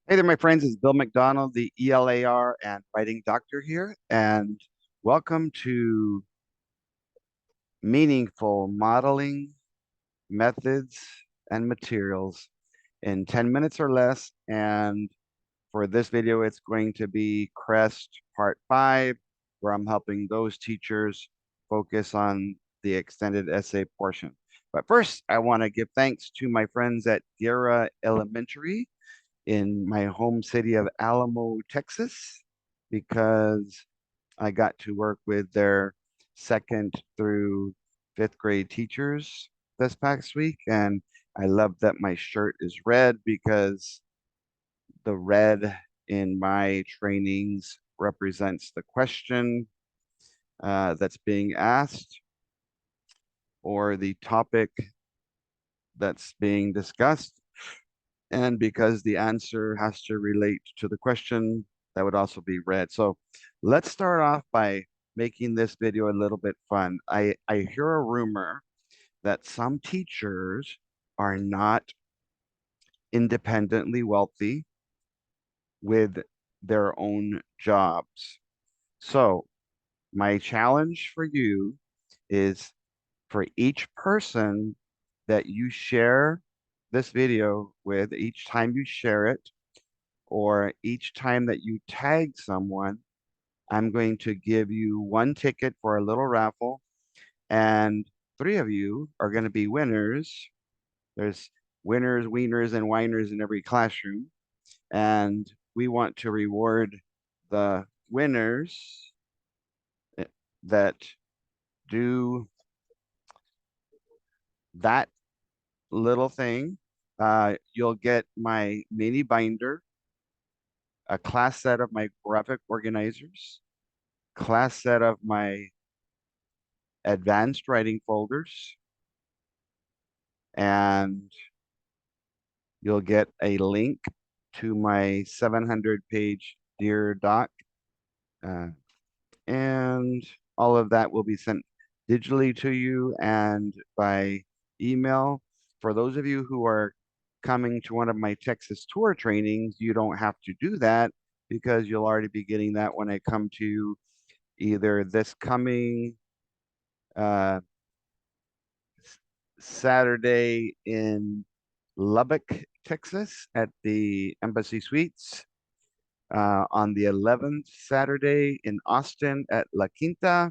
Hey there, my friends. It's Bill McDonald, the ELAR and writing doctor here, and welcome to Meaningful Modeling Methods and Materials in 10 minutes or less. And for this video, it's going to be CREST Part 5, where I'm helping those teachers focus on the extended essay portion. But first, I want to give thanks to my friends at Guerra Elementary in my home city of Alamo, Texas, because I got to work with their second through fifth grade teachers this past week. And I love that my shirt is red because the red in my trainings represents the question that's being asked or the topic that's being discussed. And because the answer has to relate to the question, that would also be red. So let's start off by making this video a little bit fun. I hear a rumor that some teachers are not independently wealthy with their own jobs. So my challenge for you is for each person that you share this video with, each time you share it, or each time that you tag someone, I'm going to give you one ticket for a little raffle, and three of you are going to be winners. There's winners, wieners, and whiners in every classroom, and we want to reward the winners eh, that do that little thing. You'll get my mini binder, a class set of my graphic organizers, class set of my advanced writing folders, and you'll get a link to my 700-page Dear Doc. Uh, and all of that will be sent digitally to you and by email. For those of you who are coming to one of my Texas tour trainings, you don't have to do that because you'll already be getting that when I come to either this coming uh, Saturday in Lubbock, Texas at the Embassy Suites, on the 11th Saturday in Austin at La Quinta,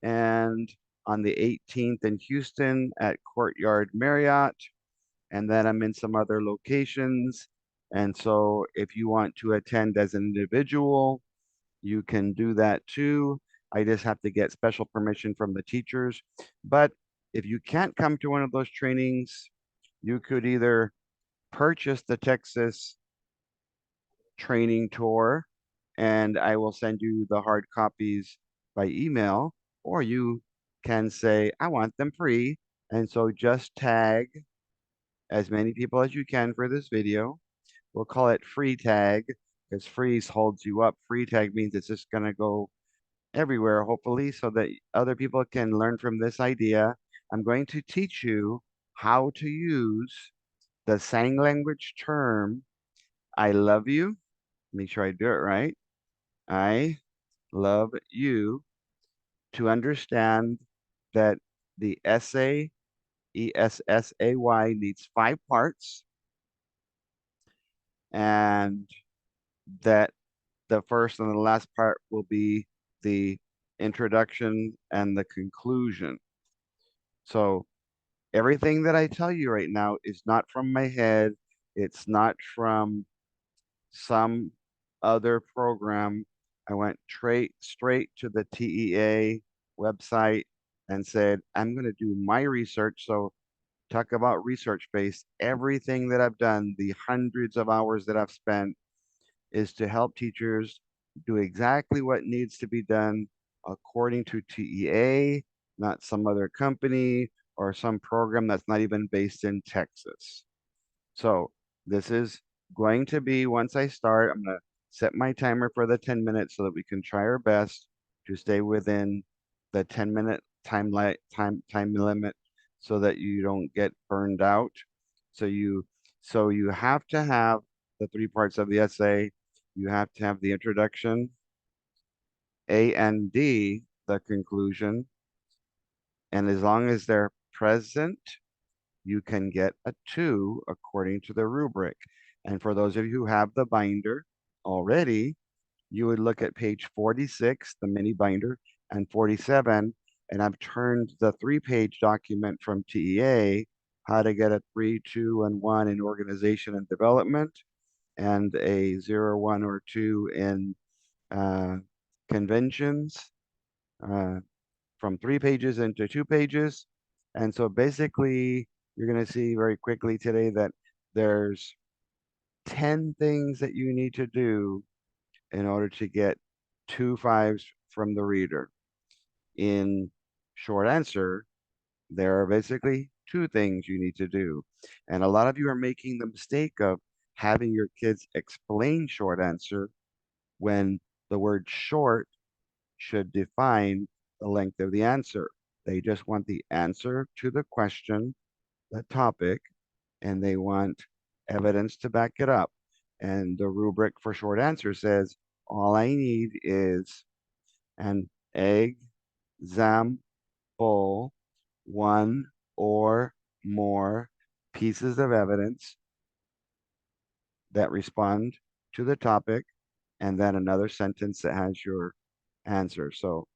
and on the 18th in Houston at Courtyard Marriott. And then I'm in some other locations. And so if you want to attend as an individual, you can do that too. I just have to get special permission from the teachers. But if you can't come to one of those trainings, you could either purchase the Texas training tour and I will send you the hard copies by email, or you can say, I want them free. And so just tag as many people as you can for this video. We'll call it free tag because freeze holds you up. Free tag means it's just going to go everywhere, hopefully, so that other people can learn from this idea. I'm going to teach you how to use the sign language term, I love you. Make sure I do it right. I love you, to understand that the essay, ESSAY, needs 5 parts, and that the first and the last part will be the introduction and the conclusion. So everything that I tell you right now is not from my head. It's not from some other program. I went straight to the TEA website and said, I'm going to do my research. So talk about research based. Everything that I've done, the hundreds of hours that I've spent, is to help teachers do exactly what needs to be done according to TEA, not some other company or some program that's not even based in Texas. So this is going to be, once I start, I'm going to set my timer for the 10 minutes so that we can try our best to stay within the 10-minute time limit so that you don't get burned out. So you so you have to have the three parts of the essay. You have to have the introduction, A and D, the conclusion, and as long as they're present, you can get a 2 according to the rubric. And for those of you who have the binder already, you would look at page 46, the mini binder, and 47, and I've turned the 3-page document from TEA, how to get a 3, 2, and 1 in organization and development, and a 0, 1, or 2 in uh, conventions, uh, from 3 pages into 2 pages. And so basically, you're going to see very quickly today that there's 10 things that you need to do in order to get 2 5s from the reader. In short answer, there are basically 2 things you need to do. And a lot of you are making the mistake of having your kids explain short answer when the word short should define the length of the answer. They just want the answer to the question, the topic, and they want evidence to back it up. And the rubric for short answer says, all I need is an example, one or more pieces of evidence that respond to the topic, and then another sentence that has your answer. So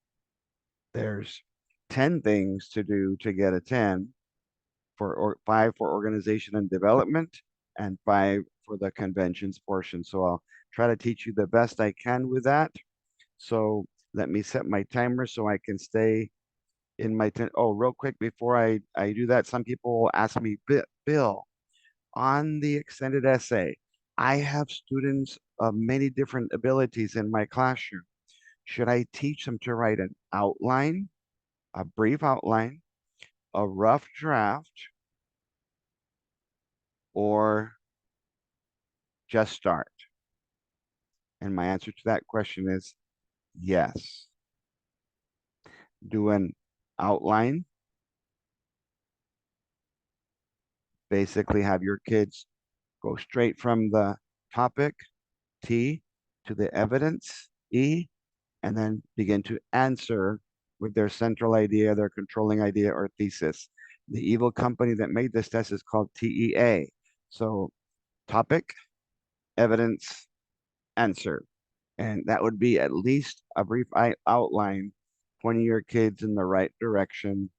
there's 10 things to do to get a 10, or 5 for organization and development, and 5 for the conventions portion. So I'll try to teach you the best I can with that. So let me set my timer so I can stay in my oh, real quick before I do that, some people will ask me, Bill, on the extended essay, I have students of many different abilities in my classroom. Should I teach them to write an outline, a brief outline, a rough draft, or just start? And my answer to that question is yes. Do an outline, basically have your kids go straight from the topic, T, to the evidence, E, and then begin to answer with their central idea, their controlling idea, or thesis. The evil company that made this test is called TEA. So topic, evidence, answer. And that would be at least a brief outline pointing your kids in the right direction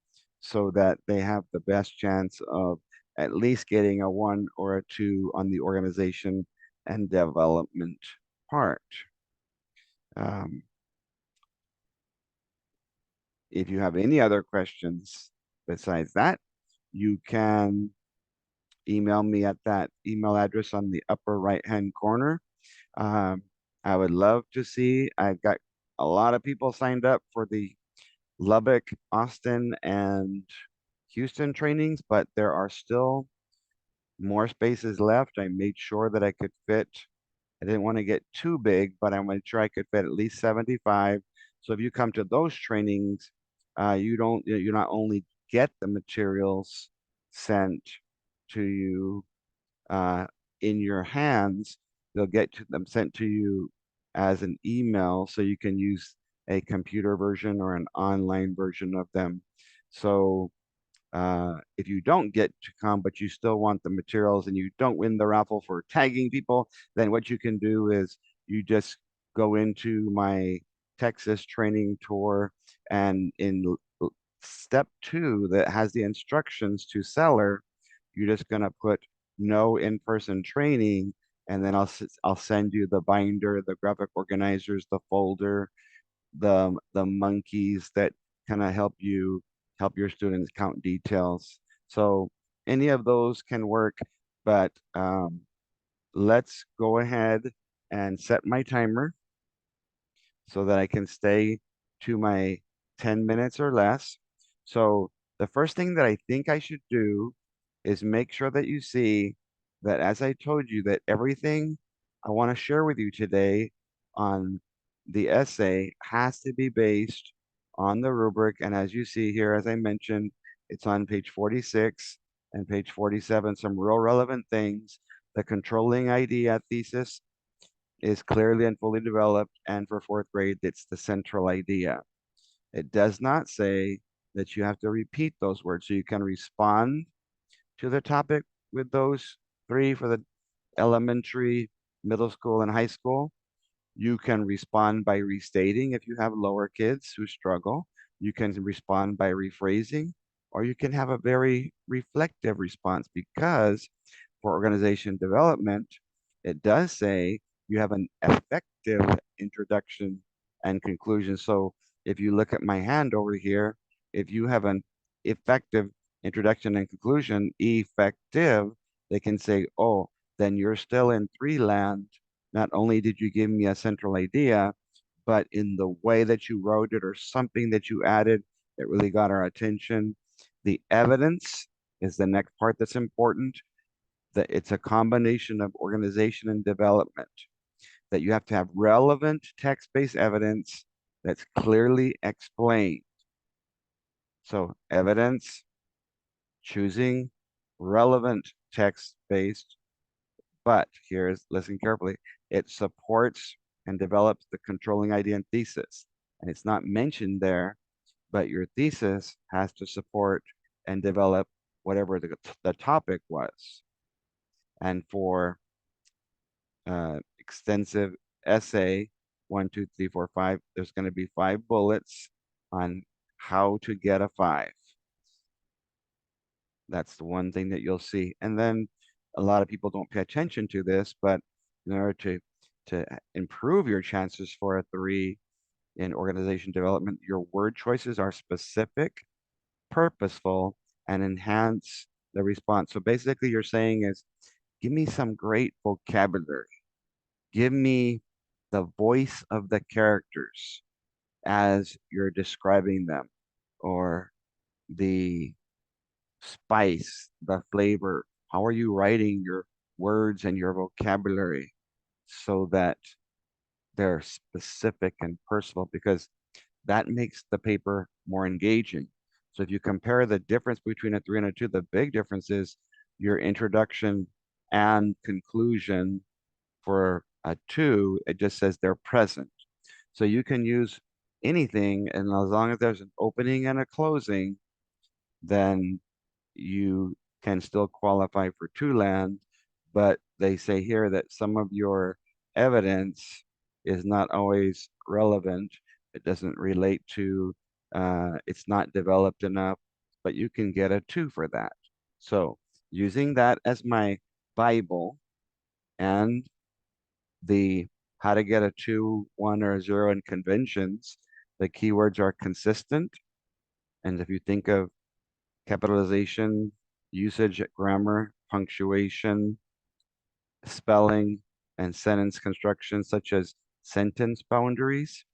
so that they have the best chance of at least getting a 1 or a 2 on the organization and development part. Um, if you have any other questions besides that, you can email me at that email address on the upper right-hand corner. Um, I would love to see, I've got a lot of people signed up for the Lubbock, Austin, and Houston trainings, but there are still more spaces left. I made sure that I could fit. I didn't want to get too big, but I made sure I could fit at least 75. So if you come to those trainings, you not only get the materials sent to you uh, in your hands, they'll get them sent to you as an email, so you can use a computer version or an online version of them. So if you don't get to come, but you still want the materials and you don't win the raffle for tagging people, then what you can do is you just go into my Texas training tour, and in step 2 that has the instructions to seller, you're just going to put no in-person training, and then I'll send you the binder, the graphic organizers, the folder, the monkeys that kind of help your students count details. So any of those can work, but let's go ahead and set my timer so that I can stay to my 10 minutes or less. So the first thing that I think I should do is make sure that you see that, as I told you, that everything I want to share with you today on the essay has to be based on the rubric. And as you see here, as I mentioned, it's on page 46 and page 47, some real relevant things The controlling idea thesis is clearly and fully developed, and for fourth grade, it's the central idea. It does not say that you have to repeat those words. So you can respond to the topic with those three for the elementary, middle school, and high school. You can respond by restating if you have lower kids who struggle. You can respond by rephrasing, or you can have a very reflective response because for organization development, it does say you have an effective introduction and conclusion. So if you look at my hand over here, if you have an effective introduction and conclusion, effective, they can say, oh, then you're still in three land. Not only did you give me a central idea, but in the way that you wrote it or something that you added, it really got our attention. The evidence is the next part that's important, that it's a combination of organization and development, that you have to have relevant text-based evidence that's clearly explained. So evidence, choosing relevant text-based, but here's, listen carefully, it supports and develops the controlling idea and thesis. And it's not mentioned there, but your thesis has to support and develop whatever the topic was. And for extensive essay, 1, 2, 3, 4, 5. There's going to be 5 bullets on how to get a 5. That's the one thing that you'll see. And then a lot of people don't pay attention to this, but in order to improve your chances for a 3 in organization development, your word choices are specific, purposeful, and enhance the response. So basically, you're saying is, give me some great vocabulary. Give me the voice of the characters as you're describing them, or the spice, the flavor. How are you writing your words and your vocabulary so that they're specific and personal? Because that makes the paper more engaging. So if you compare the difference between a 3 and a 2, the big difference is your introduction and conclusion. For a 2, it just says they're present. So you can use anything, and as long as there's an opening and a closing, then you can still qualify for 2 land. But they say here that some of your evidence is not always relevant. It doesn't relate to, it's not developed enough, but you can get a 2 for that. So using that as my Bible and the how to get a 2, 1, or a 0 in conventions, the keywords are consistent. And if you think of capitalization, usage, grammar, punctuation, spelling, and sentence construction, such as sentence boundaries,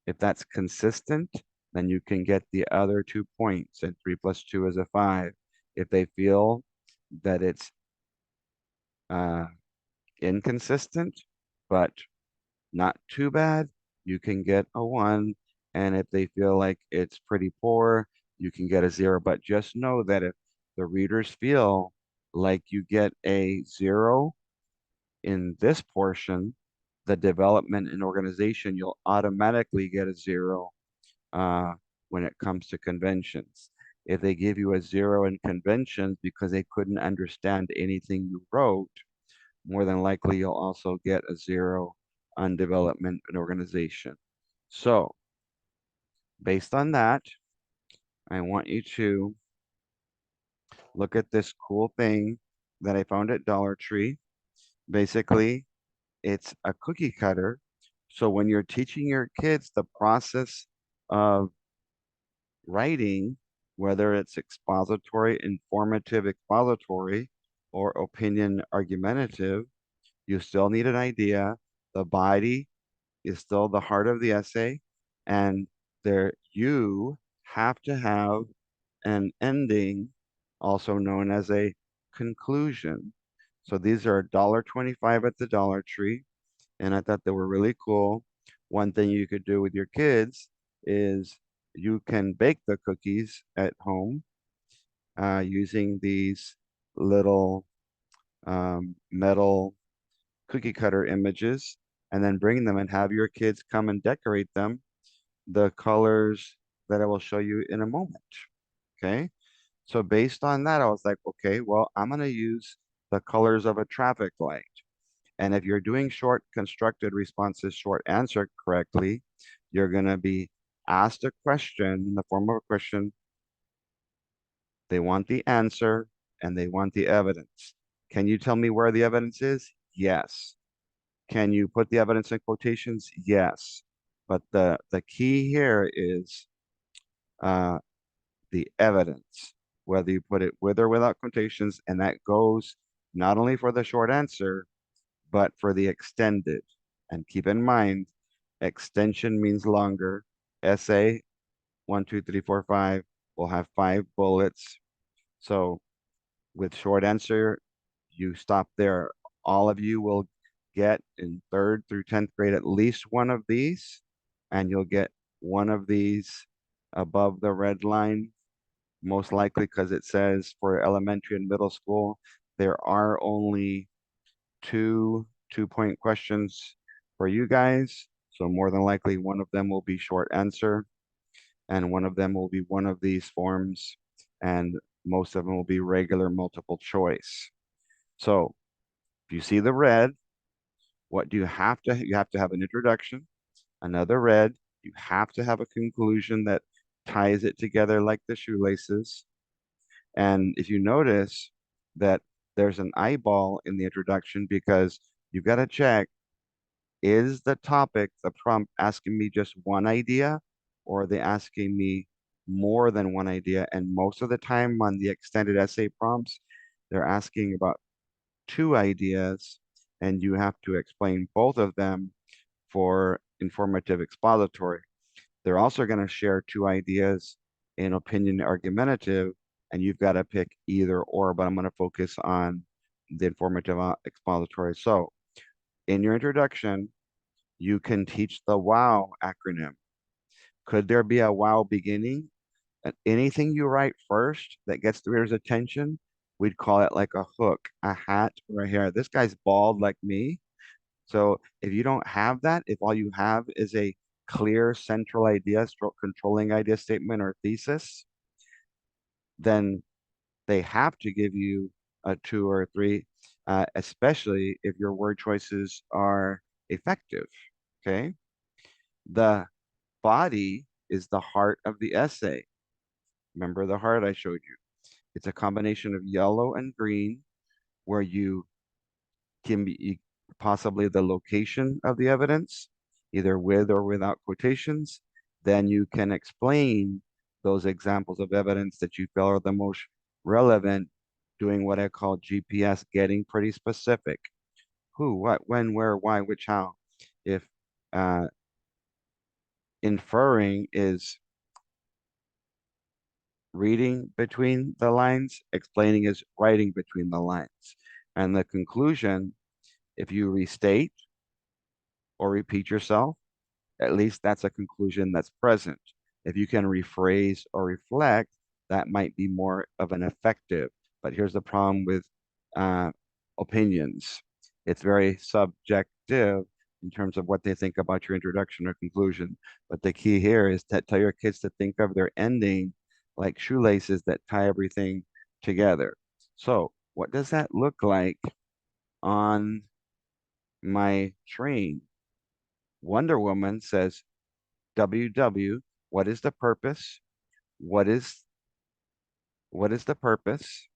if that's consistent, then you can get the other 2 points, and 3 plus 2 is a 5. If they feel that it's uh, inconsistent, but not too bad, you can get a 1. And if they feel like it's pretty poor, you can get a 0. But just know that if the readers feel like you get a 0 in this portion, the development and organization, you'll automatically get a 0 uh, when it comes to conventions. If they give you a 0 in conventions because they couldn't understand anything you wrote, more than likely you'll also get a 0 on development and organization. So based on that, I want you to look at this cool thing that I found at Dollar Tree. Basically, it's a cookie cutter. So when you're teaching your kids the process of writing, whether it's expository, informative expository, or opinion argumentative, you still need an idea. The body is still the heart of the essay, and there you have to have an ending, also known as a conclusion. So these are $1.25 at the Dollar Tree, and I thought they were really cool. One thing you could do with your kids is you can bake the cookies at home using these little metal cookie cutter images and then bring them and have your kids come and decorate them the colors that I will show you in a moment. Okay. So based on that, I was like, okay, well, I'm going to use the colors of a traffic light. And if you're doing short constructed responses, short answer correctly, you're going to be asked a question in the form of a question. They want the answer and they want the evidence. Can you tell me where the evidence is? Yes. Can you put the evidence in quotations? Yes. But the key here is uh, the evidence, whether you put it with or without quotations, and that goes not only for the short answer, but for the extended. And keep in mind, extension means longer. Essay, 1, 2, 3, 4, 5 will have 5 bullets. So with short answer, you stop there. All of you will get in third through 10th grade at least one of these, and you'll get one of these above the red line, most likely because it says for elementary and middle school, there are only two 2-point questions for you guys. So more than likely, one of them will be short answer, and one of them will be one of these forms, and most of them will be regular multiple choice. So if you see the red, what do you have to? You have to have an introduction, another red. You have to have a conclusion that ties it together like the shoelaces. And if you notice that there's an eyeball in the introduction because you've got to check, is the topic, the prompt asking me just one idea or are they asking me more than one idea? And most of the time on the extended essay prompts, they're asking about two ideas and you have to explain both of them for informative expository. They're also going to share two ideas in opinion argumentative, and you've got to pick either or, but I'm going to focus on the informative expository. So in your introduction, you can teach the WOW acronym. Could there be a WOW beginning? And anything you write first that gets the reader's attention, we'd call it like a hook, a hat, or a hair. This guy's bald like me. So if you don't have that, if all you have is a clear central idea, stroke controlling idea statement or thesis, then they have to give you a 2 or 3, especially if your word choices are effective. Okay. The body is the heart of the essay. Remember the heart I showed you? It's a combination of yellow and green where you can be possibly the location of the evidence, either with or without quotations. Then you can explain those examples of evidence that you feel are the most relevant, doing what I call GPS, getting pretty specific. Who, what, when, where, why, which, how. If uh, inferring is reading between the lines, explaining is writing between the lines. And the conclusion, if you restate or repeat yourself, at least that's a conclusion that's present. If you can rephrase or reflect, that might be more of an effective. But here's the problem with uh, opinions. It's very subjective in terms of what they think about your introduction or conclusion. But the key here is to tell your kids to think of their ending like shoelaces that tie everything together. So what does that look like on my train? Wonder Woman says, WW, what is the purpose? What is the purpose?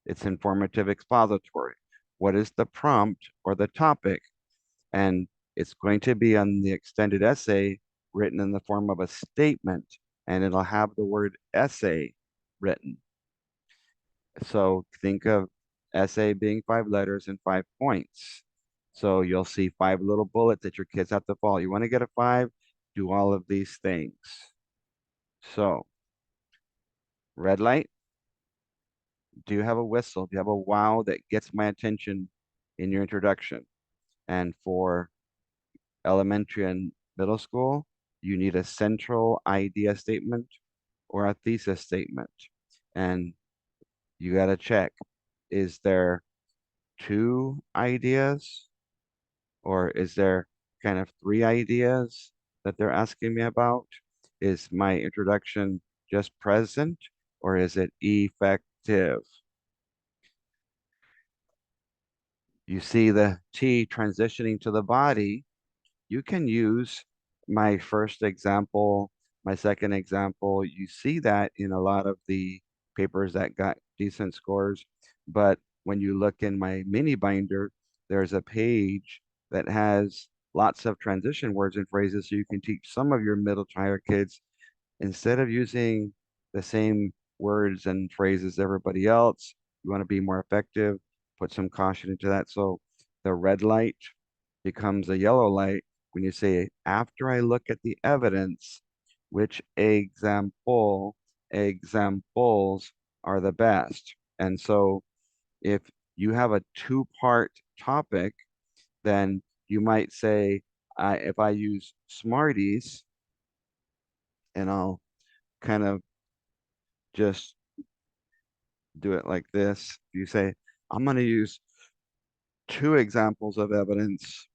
It's informative expository. What is the prompt or the topic? And it's going to be on the extended essay written in the form of a statement, and it'll have the word essay written. So think of essay being 5 letters and 5 points. So you'll see 5 little bullets that your kids have to follow. You want to get a 5, do all of these things. So red light, do you have a whistle? Do you have a wow that gets my attention in your introduction? And for elementary and middle school, you need a central idea statement or a thesis statement. And you got to check, is there two ideas, or is there kind of three ideas that they're asking me about? Is my introduction just present, or is it effective? You see the T transitioning to the body. You can use my first example, my second example. You see that in a lot of the papers that got decent scores. But when you look in my mini binder, there's a page that has lots of transition words and phrases so you can teach some of your middle to higher kids instead of using the same words and phrases everybody else. You want to be more effective, put some caution into that. So the red light becomes a yellow light when you say, after I look at the evidence, which examples are the best. And so if you have a two-part topic, then you might say, if I use Smarties, and I'll kind of just do it like this. You say, I'm going to use two examples of evidence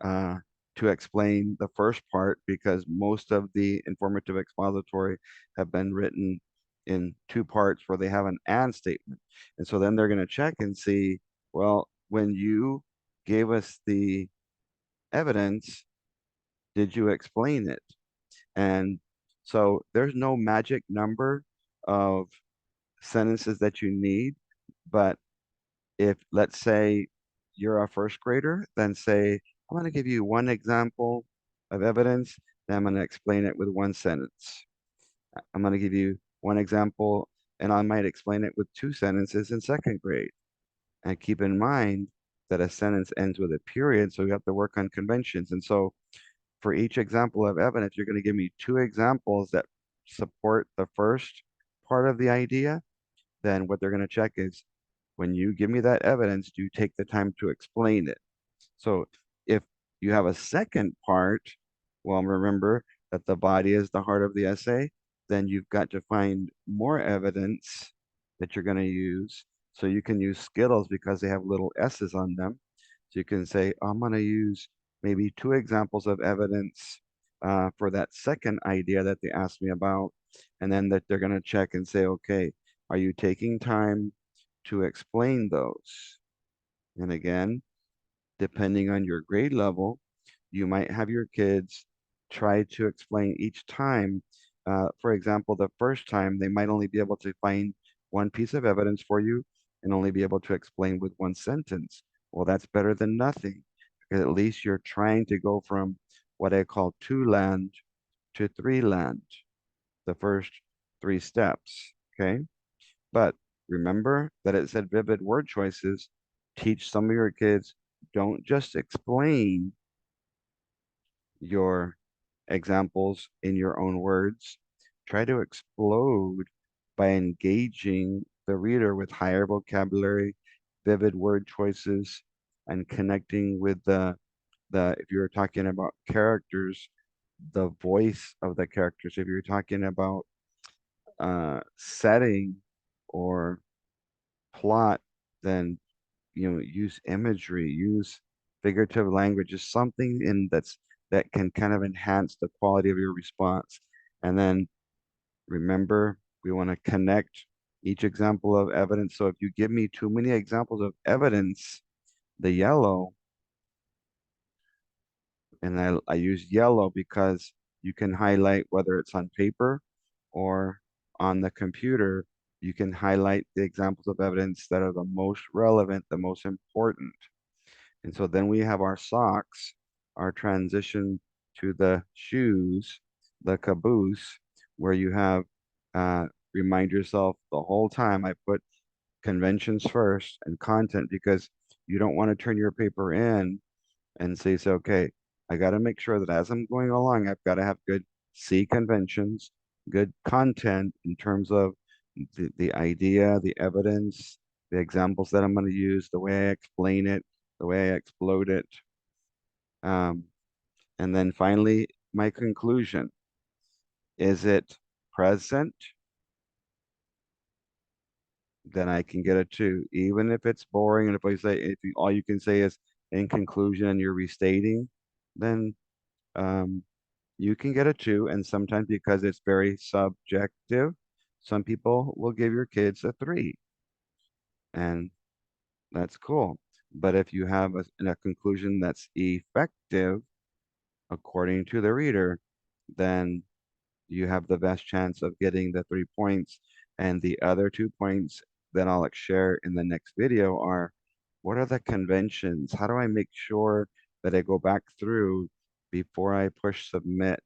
uh, to explain the first part because most of the informative expository have been written in two parts where they have an and statement. And so then they're going to check and see, well, when you gave us the evidence, did you explain it? And so there's no magic number of sentences that you need, but if let's say you're a first grader, then say, I'm going to give you one example of evidence, then I'm going to explain it with one sentence. I'm going to give you one example, and I might explain it with two sentences in second grade. And keep in mind that a sentence ends with a period, so you have to work on conventions. And so for each example of evidence, you're going to give me two examples that support the first part of the idea. Then what they're going to check is when you give me that evidence, do you take the time to explain it? So if you have a second part, well, remember that the body is the heart of the essay, then you've got to find more evidence that you're going to use. So you can use Skittles because they have little S's on them. So you can say, I'm going to use maybe two examples of evidence for that second idea that they asked me about. And then that they're going to check and say, okay, are you taking time to explain those? And again, depending on your grade level, you might have your kids try to explain each time. For example, the first time they might only be able to find one piece of evidence for you and only be able to explain with one sentence. Well, that's better than nothing because at least you're trying to go from what I call two land to three land, the first three steps. Okay. But remember that it said vivid word choices. Teach some of your kids, don't just explain your examples in your own words. Try to explode by engaging the reader with higher vocabulary, vivid word choices, and connecting with the if you're talking about characters, the voice of the characters. If you're talking about setting or plot, then use imagery, use figurative language, just something in that can kind of enhance the quality of your response. And then remember, we want to connect each example of evidence. So if you give me too many examples of evidence, the yellow, and I use yellow because you can highlight whether it's on paper or on the computer, you can highlight the examples of evidence that are the most relevant, the most important. And so then we have our socks, our transition to the shoes, the caboose, where you have remind yourself the whole time I put conventions first and content because you don't want to turn your paper in and say, so, okay, I got to make sure that as I'm going along, I've got to have good C conventions, good content in terms of the idea, the evidence, the examples that I'm going to use, the way I explain it, the way I explode it. Um, and then finally, my conclusion. Is it present? then I can get a two, even if it's boring. And if I say, if you, all you can say is in conclusion and you're restating, then um, you can get a two. And sometimes because it's very subjective, some people will give your kids a three, and that's cool. But if you have a conclusion that's effective according to the reader, then you have the best chance of getting the 3 points. And the other 2 points that I'll share in the next video are, what are the conventions? How do I make sure that I go back through before I push submit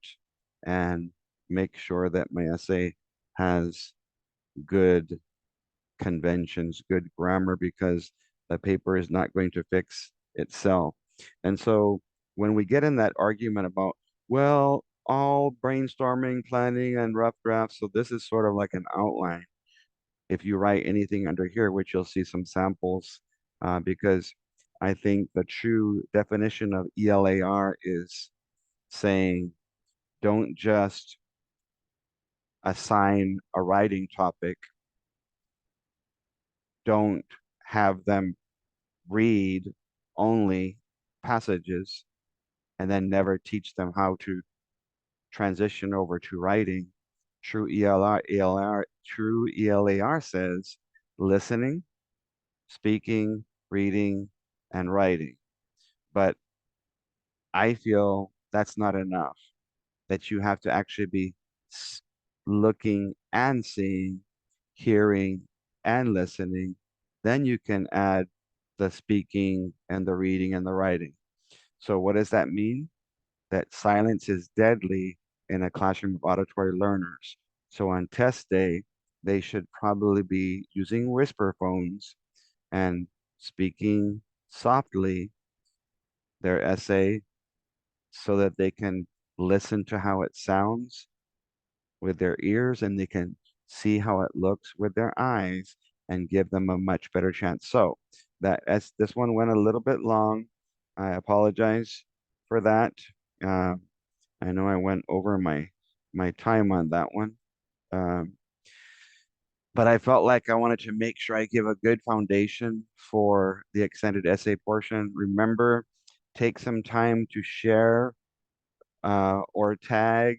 and make sure that my essay has good conventions, good grammar, because the paper is not going to fix itself. And so when we get in that argument about, well, all brainstorming, planning, and rough drafts, so this is sort of like an outline. If you write anything under here, which you'll see some samples, because I think the true definition of ELAR is saying don't just assign a writing topic, don't have them read only passages and then never teach them how to transition over to writing. True ELAR says listening, speaking, reading, and writing. But I feel that's not enough, that you have to actually be looking and seeing, hearing and listening. Then you can add the speaking and the reading and the writing. So what does that mean? That silence is deadly in a classroom of auditory learners. So on test day, they should probably be using whisper phones and speaking softly their essay so that they can listen to how it sounds with their ears and they can see how it looks with their eyes and give them a much better chance. So that as this one went a little bit long, I apologize for that. Um, I know I went over my time on that one. Um, but I felt like I wanted to make sure I give a good foundation for the extended essay portion. Remember, take some time to share or tag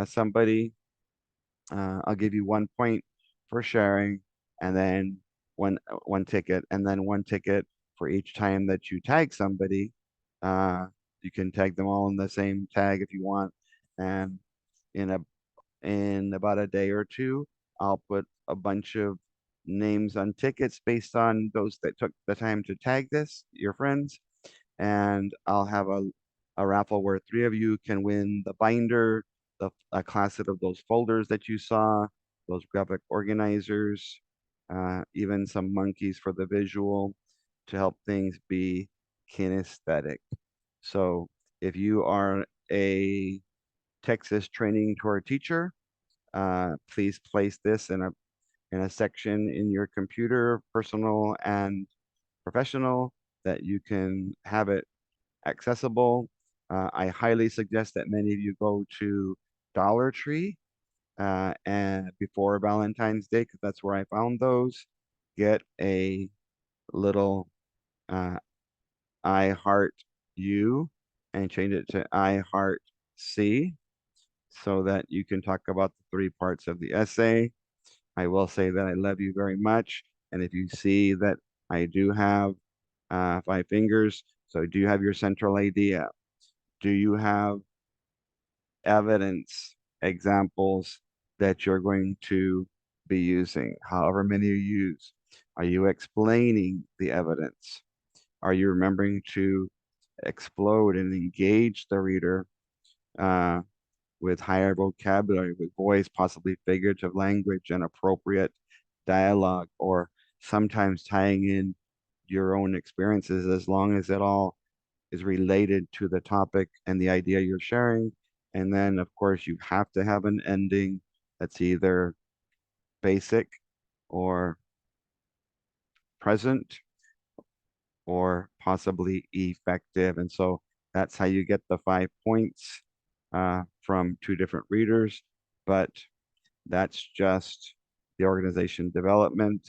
somebody. I'll give you 1 point for sharing, and then one ticket, and then 1 ticket for each time that you tag somebody. Uh, you can tag them all in the same tag if you want, and in a in about a day or two, I'll put a bunch of names on tickets based on those that took the time to tag your friends, and I'll have a raffle where 3 of you can win the binder, a class set of those folders that you saw, those graphic organizers, even some monkeys for the visual to help things be kinesthetic. So if you are a Texas training tour teacher, please place this in a section in your computer, personal and professional, that you can have it accessible. I highly suggest that many of you go to Dollar Tree and before Valentine's Day, because that's where I found those. Get a little uh, I Heart You and change it to I Heart C so that you can talk about the 3 parts of the essay. I will say that I love you very much. And if you see that I do have 5 fingers, so do you have your central idea? Do you have evidence, examples that you're going to be using, however many you use? Are you explaining the evidence? Are you remembering to explode and engage the reader uh, with higher vocabulary, with voice, possibly figurative language and appropriate dialogue, or sometimes tying in your own experiences as long as it all is related to the topic and the idea you're sharing. And then, of course, you have to have an ending that's either basic or present or possibly effective. And so that's how you get the 5 points from 2 different readers. But that's just the organization development.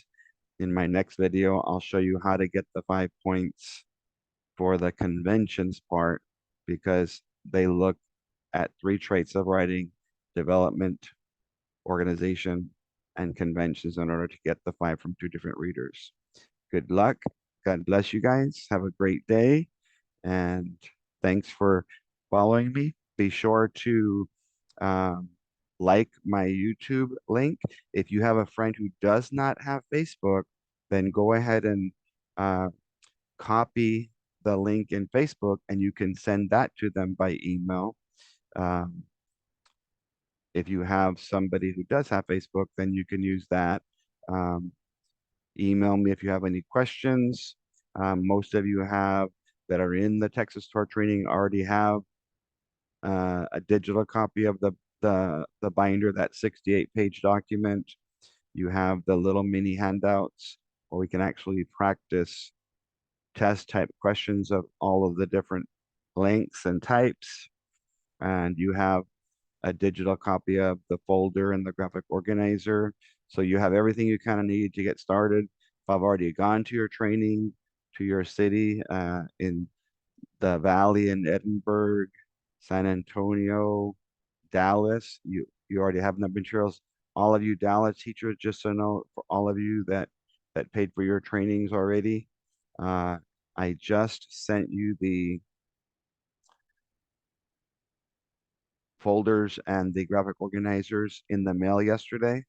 In my next video, I'll show you how to get the 5 points for the conventions part because they look at 3 traits of writing: development, organization, and conventions in order to get the 5 from 2 different readers. Good luck. God bless you guys. Have a great day. And thanks for following me. Be sure to um, like my YouTube link. If you have a friend who does not have Facebook, then go ahead and uh, copy the link in Facebook and you can send that to them by email. Um, if you have somebody who does have Facebook, then you can use that. Um, Email me if you have any questions. Most of you have that are in the Texas Tour training already have a digital copy of the binder, that 68-page document. You have the little mini handouts where we can actually practice test type questions of all of the different lengths and types. And you have a digital copy of the folder and the graphic organizer. So you have everything you kind of need to get started. If I've already gone to your training, to your city in the Valley in Edinburgh, San Antonio, Dallas, you already have the materials. All of you Dallas teachers, just so know, for all of you that paid for your trainings already, uh, I just sent you the folders and the graphic organizers in the mail yesterday.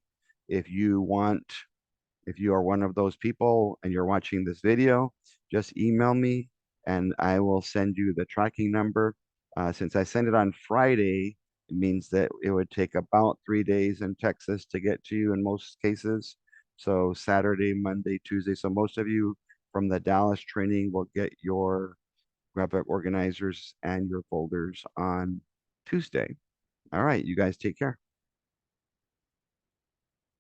If you want, if you are one of those people and you're watching this video, just email me and I will send you the tracking number. Since I sent it on Friday, it means that it would take about 3 days in Texas to get to you in most cases. So Saturday, Monday, Tuesday. So most of you from the Dallas training will get your graphic organizers and your folders on Tuesday. All right, you guys take care.